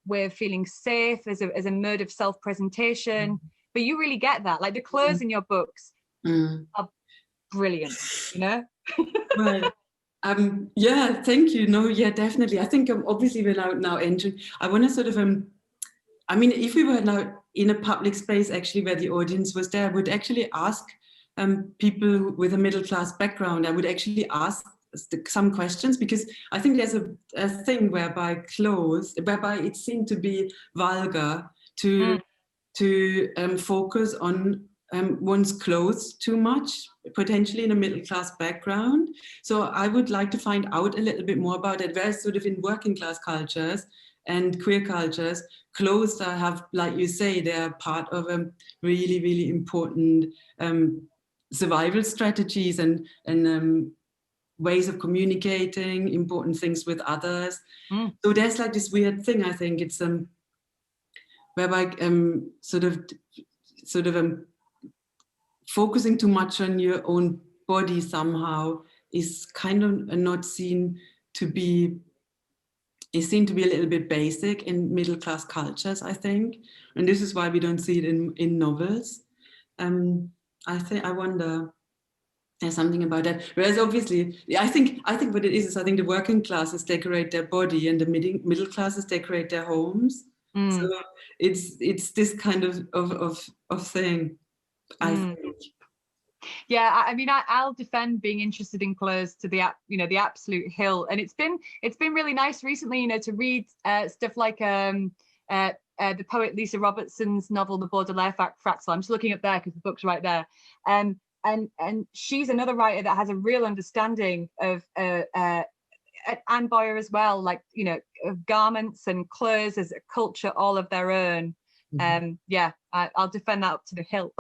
way of feeling safe, as a mode of self-presentation. But you really get that. Like the clothes in your books are brilliant, Right. Yeah, thank you. No, yeah, definitely. I think obviously we're now entering. I want to sort of, if we were now in a public space, actually, where the audience was there, I would actually ask people with a middle class background, I would actually ask some questions, because I think there's a thing whereby it seemed to be vulgar to focus on one's clothes too much, potentially in a middle class background. So I would like to find out a little bit more about it. Whereas sort of in working class cultures and queer cultures, clothes have, like you say, they're part of a really, really important survival strategies and ways of communicating important things with others. So there's like this weird thing, I think it's whereby sort of focusing too much on your own body somehow is kind of not seen to be, it seemed to be a little bit basic in middle class cultures, I think, and this is why we don't see it in novels. I wonder, there's something about that. Whereas obviously, I think what it is I think the working classes decorate their body and the middle classes decorate their homes. So it's this kind of thing, I think. Yeah, I mean, I'll defend being interested in clothes to the the absolute hill, and it's been really nice recently, to read stuff like the poet Lisa Robertson's novel The Baudelaire Fractal. I'm just looking up there because the book's right there, and she's another writer that has a real understanding of Anne Boyer as well, like of garments and clothes as a culture all of their own. Yeah, I'll defend that up to the hill.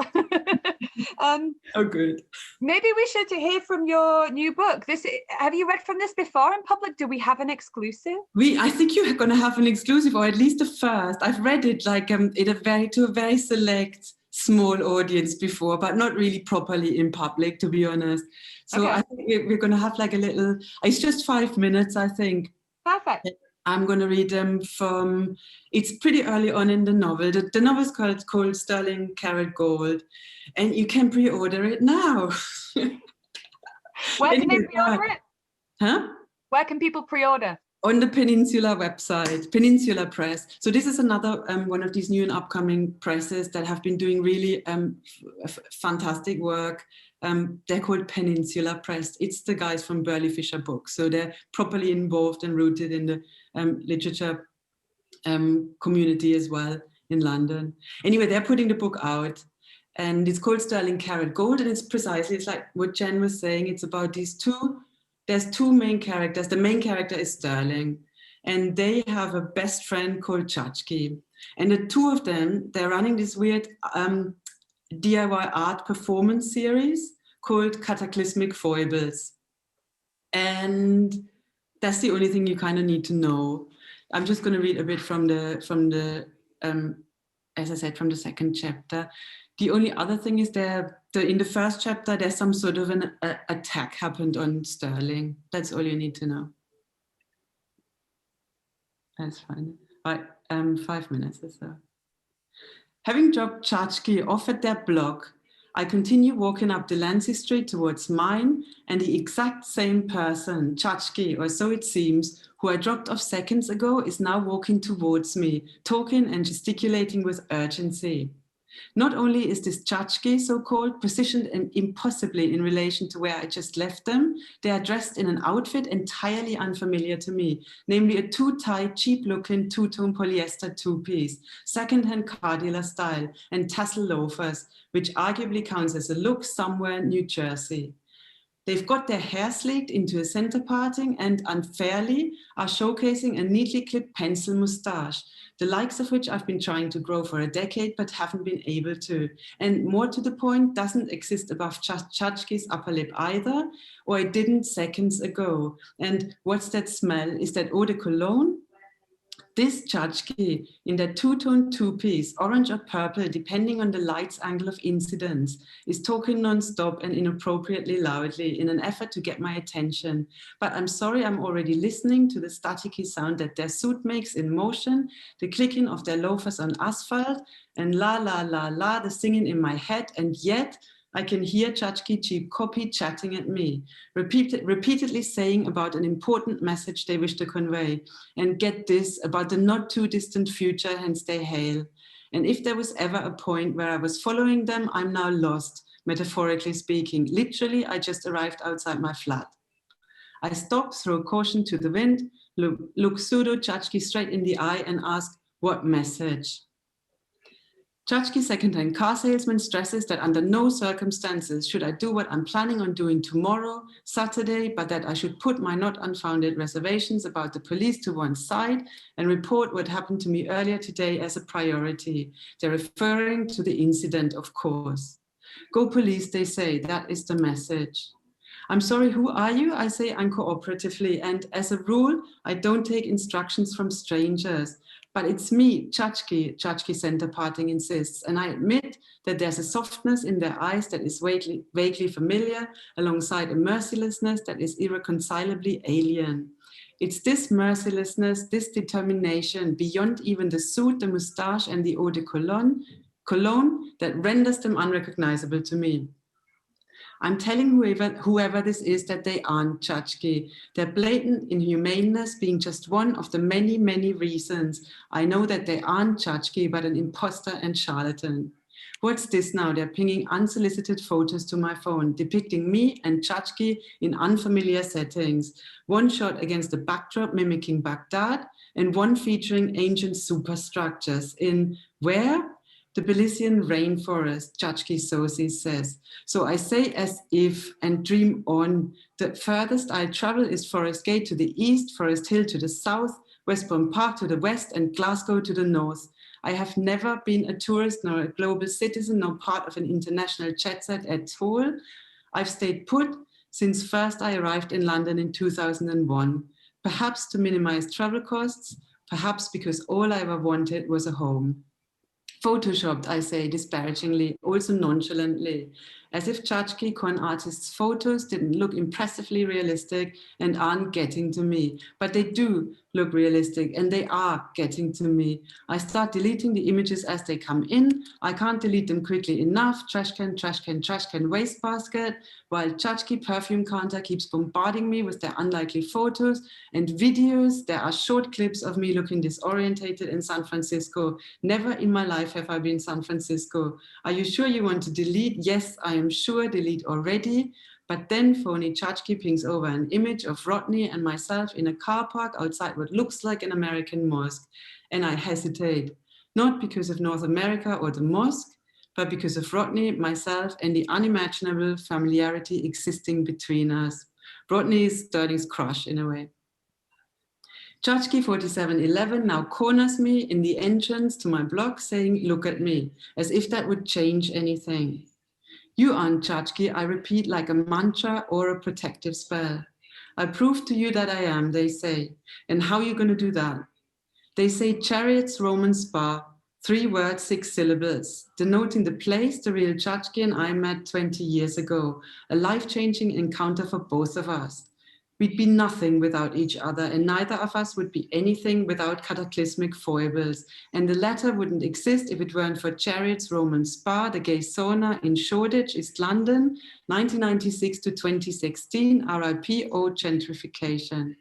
Oh, good. Maybe we should hear from your new book. Have you read from this before in public? Do we have an exclusive? I think you're going to have an exclusive, or at least the first. I've read it like to a very select small audience before, but not really properly in public, to be honest. So okay. I think we're going to have like a little. It's just 5 minutes, I think. Perfect. I'm going to read them from, it's pretty early on in the novel. The novel is called Sterling Carat Gold, and you can pre-order it now. Where can they pre-order it? Huh? Where can people pre-order? On the Peninsula website, Peninsula Press. So this is another one of these new and upcoming presses that have been doing really fantastic work. They're called Peninsula Press. It's the guys from Burley Fisher Books. So they're properly involved and rooted in the literature community as well in London. Anyway, they're putting the book out, and it's called Sterling Carat Gold, and it's like what Jen was saying. It's about there's two main characters. The main character is Sterling, and they have a best friend called Chachki. And the two of them, they're running this weird DIY art performance series called Cataclysmic Foibles. And that's the only thing you kind of need to know. I'm just going to read a bit from the as I said, from the second chapter. The only other thing is in the first chapter, there's some sort of an attack happened on Sterling. That's all you need to know. That's fine. All right, 5 minutes or so. Having dropped Chachki off at their block, I continue walking up Delancey Street towards mine, and the exact same person, Chachki, or so it seems, who I dropped off seconds ago, is now walking towards me, talking and gesticulating with urgency. Not only is this Chachki, so-called, positioned and impossibly in relation to where I just left them, they are dressed in an outfit entirely unfamiliar to me, namely a too-tight, cheap-looking two-tone polyester two-piece, second-hand car dealer style, and tassel loafers, which arguably counts as a look somewhere in New Jersey. They've got their hair sleeked into a center parting and unfairly are showcasing a neatly clipped pencil moustache, the likes of which I've been trying to grow for a decade but haven't been able to. And more to the point, doesn't exist above Chachki's upper lip either, or it didn't seconds ago. And what's that smell? Is that eau de cologne? This Chachki, in that two-tone two-piece, orange or purple, depending on the light's angle of incidence, is talking non-stop and inappropriately loudly in an effort to get my attention. But I'm sorry, I'm already listening to the staticky sound that their suit makes in motion, the clicking of their loafers on asphalt, and la, la, la, la, the singing in my head, and yet I can hear Chachki cheap copy chatting at me, repeatedly saying about an important message they wish to convey, and get this, about the not too distant future hence they hail. And if there was ever a point where I was following them, I'm now lost, metaphorically speaking. Literally, I just arrived outside my flat. I stop, throw caution to the wind, look pseudo Chachki straight in the eye and ask, what message? Chachki second-hand car salesman stresses that under no circumstances should I do what I'm planning on doing tomorrow, Saturday, but that I should put my not unfounded reservations about the police to one side and report what happened to me earlier today as a priority. They're referring to the incident, of course. Go police, they say, that is the message. I'm sorry, who are you? I say uncooperatively, and as a rule, I don't take instructions from strangers. But it's me, Chachki Center Parting insists, and I admit that there's a softness in their eyes that is vaguely familiar, alongside a mercilessness that is irreconcilably alien. It's this mercilessness, this determination, beyond even the suit, the moustache, and the eau de cologne, that renders them unrecognizable to me. I'm telling whoever this is that they aren't Chachki. Their blatant inhumaneness being just one of the many, many reasons I know that they aren't Chachki, but an imposter and charlatan. What's this now? They're pinging unsolicited photos to my phone, depicting me and Chachki in unfamiliar settings. One shot against a backdrop mimicking Baghdad, and one featuring ancient superstructures in where? The Belizean rainforest, Chachki Sosi says. So I say as if and dream on. The furthest I travel is Forest Gate to the east, Forest Hill to the south, Westbourne Park to the west, and Glasgow to the north. I have never been a tourist, nor a global citizen, nor part of an international jet set at all. I've stayed put since first I arrived in London in 2001, perhaps to minimize travel costs, perhaps because all I ever wanted was a home. Photoshopped, I say disparagingly, also nonchalantly, as if Chachki con artists' photos didn't look impressively realistic and aren't getting to me. But they do look realistic and they are getting to me. I start deleting the images as they come in. I can't delete them quickly enough. Trash can, wastebasket, while Chachki perfume counter keeps bombarding me with their unlikely photos and videos. There are short clips of me looking disorientated in San Francisco. Never in my life have I been in San Francisco. Are you sure you want to delete? Yes, I am sure, delete already. But then phony Chachki pings over an image of Rodney and myself in a car park outside what looks like an American mosque. And I hesitate, not because of North America or the mosque, but because of Rodney, myself, and the unimaginable familiarity existing between us. Rodney is Sterling's crush in a way. Chachki 4711 now corners me in the entrance to my blog saying, look at me, as if that would change anything. You aren't Chachki, I repeat like a mantra or a protective spell. I prove to you that I am, they say. And how are you going to do that? They say chariots, Roman spa, 3 words, 6 syllables, denoting the place the real Chachki and I met 20 years ago, a life-changing encounter for both of us. We'd be nothing without each other, and neither of us would be anything without cataclysmic foibles. And the latter wouldn't exist if it weren't for Chariots, Roman Spa, the gay sauna in Shoreditch, East London, 1996 to 2016, RIP or gentrification.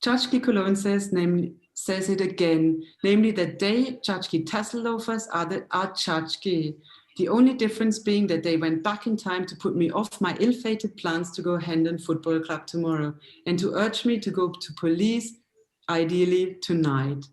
Chachki Cologne says it again, namely that they, Chachki tassel loafers, are Chachki. The only difference being that they went back in time to put me off my ill-fated plans to go Hendon Football Club tomorrow and to urge me to go to police, ideally tonight.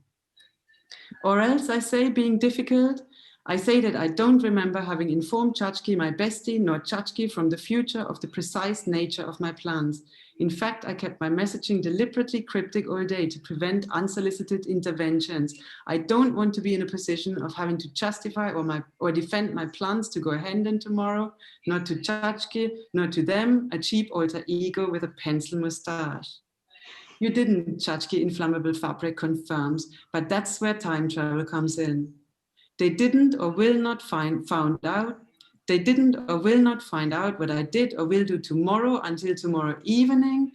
Or else, I say, being difficult, I say that I don't remember having informed Chachki, my bestie, nor Chachki from the future of the precise nature of my plans. In fact, I kept my messaging deliberately cryptic all day to prevent unsolicited interventions. I don't want to be in a position of having to justify or defend my plans to go Hendon tomorrow, not to Chachki, not to them, a cheap alter ego with a pencil moustache. You didn't, Chachki Inflammable Fabric confirms, but that's where time travel comes in. They didn't or will not find out what I did or will do tomorrow until tomorrow evening,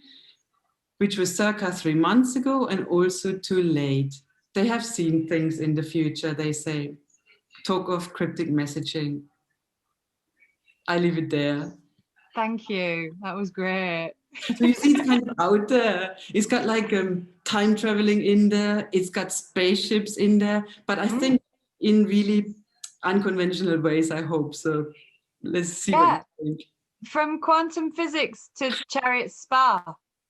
which was circa 3 months ago and also too late. They have seen things in the future, they say. Talk of cryptic messaging. I leave it there. Thank you. That was great. So you see, it's kind of out there. It's got like time traveling in there. It's got spaceships in there. But I think in really unconventional ways, I hope. So let's see what you think. From quantum physics to Chariot Spa.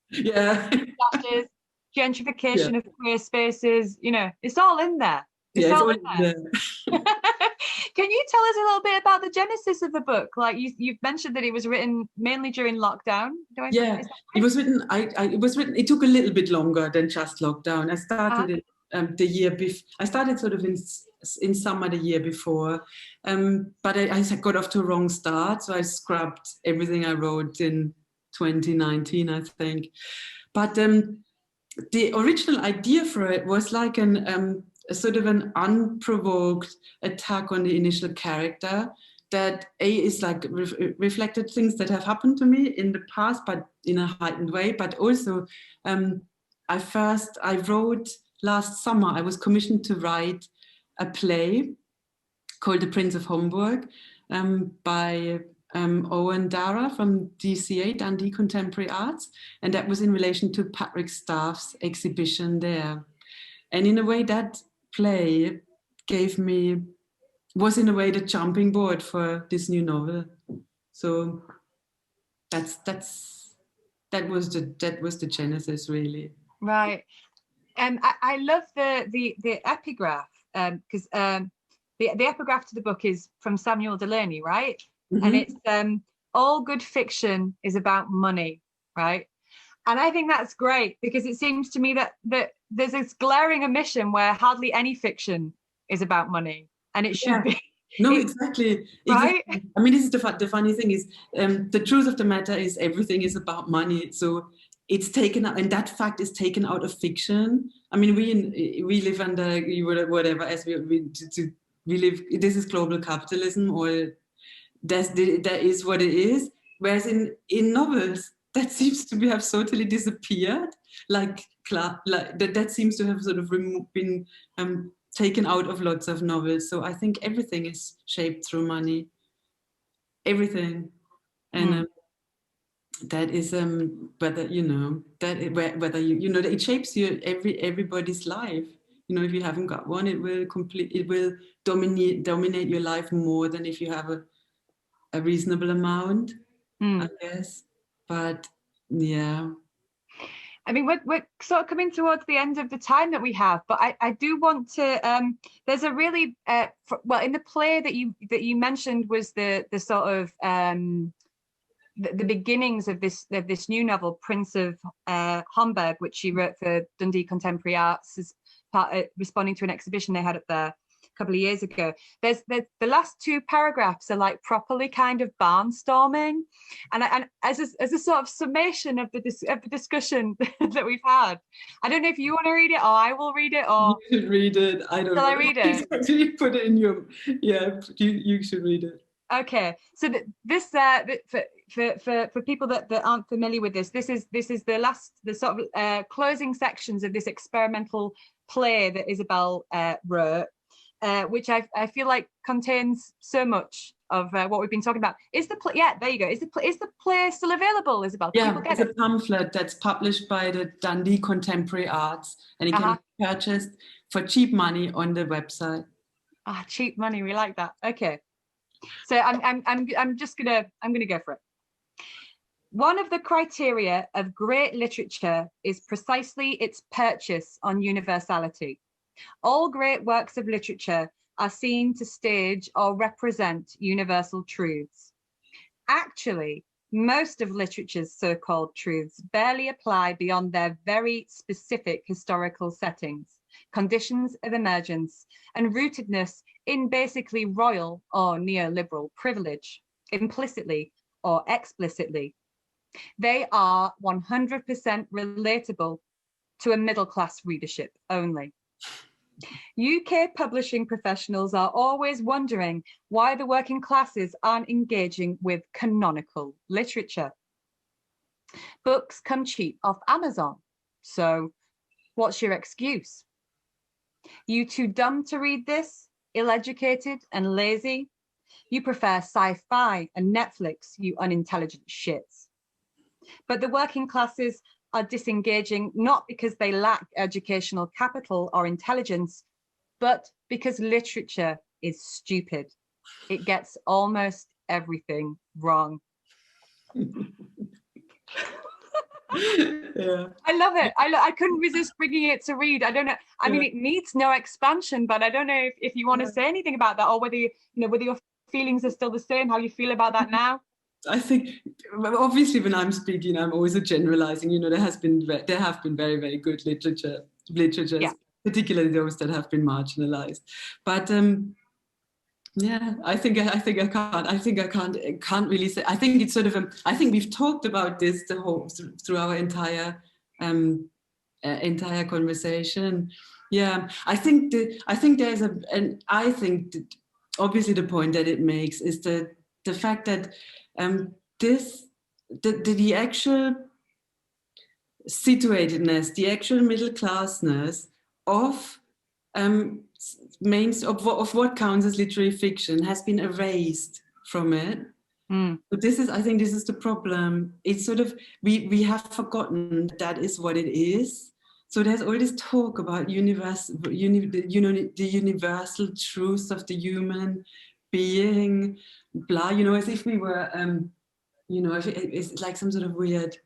Yeah. Flashes, gentrification of queer spaces, you know, it's all in there. It's all in there. Can you tell us a little bit about the genesis of the book? Like you've mentioned that it was written mainly during lockdown. It was written. It was written. It took a little bit longer than just lockdown. I started it the year before. I started sort of in summer the year before, but I got off to a wrong start, so I scrapped everything I wrote in 2019, I think. But the original idea for it was like a sort of an unprovoked attack on the initial character that is like reflected things that have happened to me in the past, but in a heightened way. But also, I wrote last summer, I was commissioned to write a play called The Prince of Homburg by Owen Dara from DCA, Dundee Contemporary Arts. And that was in relation to Patrick Staff's exhibition there. And in a way, that play was in a way the jumping board for this new novel. So that was the genesis, really. Right. I love the epigraph because the epigraph to the book is from Samuel Delany, right? Mm-hmm. And it's all good fiction is about money, right? And I think that's great because it seems to me that there's this glaring omission where hardly any fiction is about money, and it should be. No, exactly. Right? I mean, this is the funny thing is the truth of the matter is everything is about money. So it's taken out, and that fact is taken out of fiction. I mean, we live under whatever as we live. This is global capitalism, or that is what it is. Whereas in novels, that seems to have totally disappeared. Like that seems to have sort of been taken out of lots of novels. So I think everything is shaped through money. Everything, and that is whether it shapes everybody's life. You know, if you haven't got one, it will dominate your life more than if you have a reasonable amount, I guess. But yeah. I mean, we're sort of coming towards the end of the time that we have, but I do want to. There's a really in the play that you mentioned was the sort of the beginnings of this new novel, Prince of Homburg, which she wrote for Dundee Contemporary Arts as responding to an exhibition they had up there a couple of years ago. There's the last two paragraphs are like properly kind of barnstorming, and as a sort of summation of the discussion that we've had, I don't know if you want to read it or I will read it, or you should read it. I don't know. Shall I read it? Exactly, put it in your you should read it. Okay, so this for people that aren't familiar with this is the sort of closing sections of this experimental play that Isabel wrote, which I feel like contains so much of what we've been talking about. Is the play? Yeah, there you go. Is the play still available, Isabel? Yeah, it's a pamphlet that's published by the Dundee Contemporary Arts, and it can be purchased for cheap money on the website. Ah, cheap money. We like that. Okay. So I'm gonna go for it. One of the criteria of great literature is precisely its purchase on universality. All great works of literature are seen to stage or represent universal truths. Actually, most of literature's so-called truths barely apply beyond their very specific historical settings, conditions of emergence, and rootedness in basically royal or neoliberal privilege, implicitly or explicitly. They are 100% relatable to a middle-class readership only. UK publishing professionals are always wondering why the working classes aren't engaging with canonical literature. Books come cheap off Amazon, so what's your excuse? You too dumb to read this? Ill-educated and lazy? You prefer sci-fi and Netflix, you unintelligent shits. But the working classes are disengaging not because they lack educational capital or intelligence, but because literature is stupid, it gets almost everything wrong. Yeah. I love it. I couldn't resist bringing it to read. I don't know. I mean, it needs no expansion, but I don't know if you want to say anything about that, or whether whether your feelings are still the same, how you feel about that now. I think obviously when I'm speaking, I'm always generalizing. There have been very, very good literatures, particularly those that have been marginalized. But yeah, I can't really say. I think it's sort of I think we've talked about this through our entire entire conversation. Yeah, I think there's obviously the point that it makes is the fact that the actual situatedness, the actual middle classness of of what counts as literary fiction has been erased from it. But I think this is the problem. It's sort of we have forgotten that is what it is. So there's all this talk about the universal truth of the human being, blah. As if we were, if it's like some sort of weird,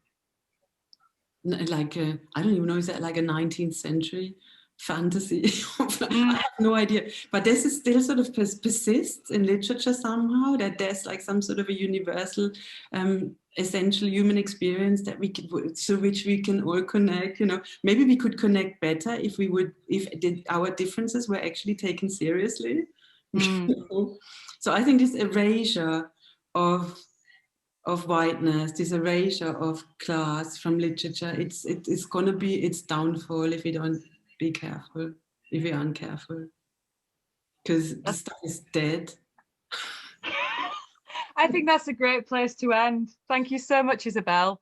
like I don't even know, is that like a 19th century fantasy? I have no idea. But this is still sort of persists in literature somehow, that there's like some sort of a universal, essential human experience that to which we can all connect. Maybe we could connect better if our differences were actually taken seriously. So I think this erasure of whiteness, this erasure of class from literature, it's gonna be its downfall if we don't be careful, if we aren't careful, because the stuff is dead. I think that's a great place to end. Thank you so much, Isabel.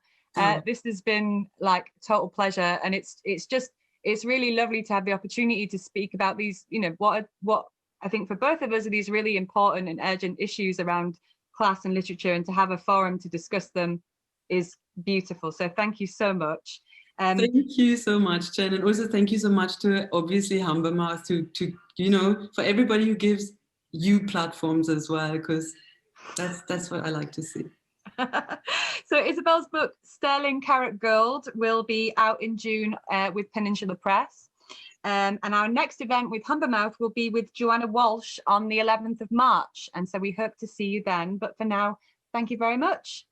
This has been like total pleasure, and it's really lovely to have the opportunity to speak about these, what I think for both of us are these really important and urgent issues around class and literature, and to have a forum to discuss them is beautiful. So thank you so much. Thank you so much, Jen, and also thank you so much to obviously Humber Mouth to for everybody who gives you platforms as well, because that's what I like to see. So Isabel's book Sterling Carat Gold will be out in June with Peninsula Press, and our next event with Humber Mouth will be with Joanna Walsh on the 11th of March, and so we hope to see you then. But for now, thank you very much.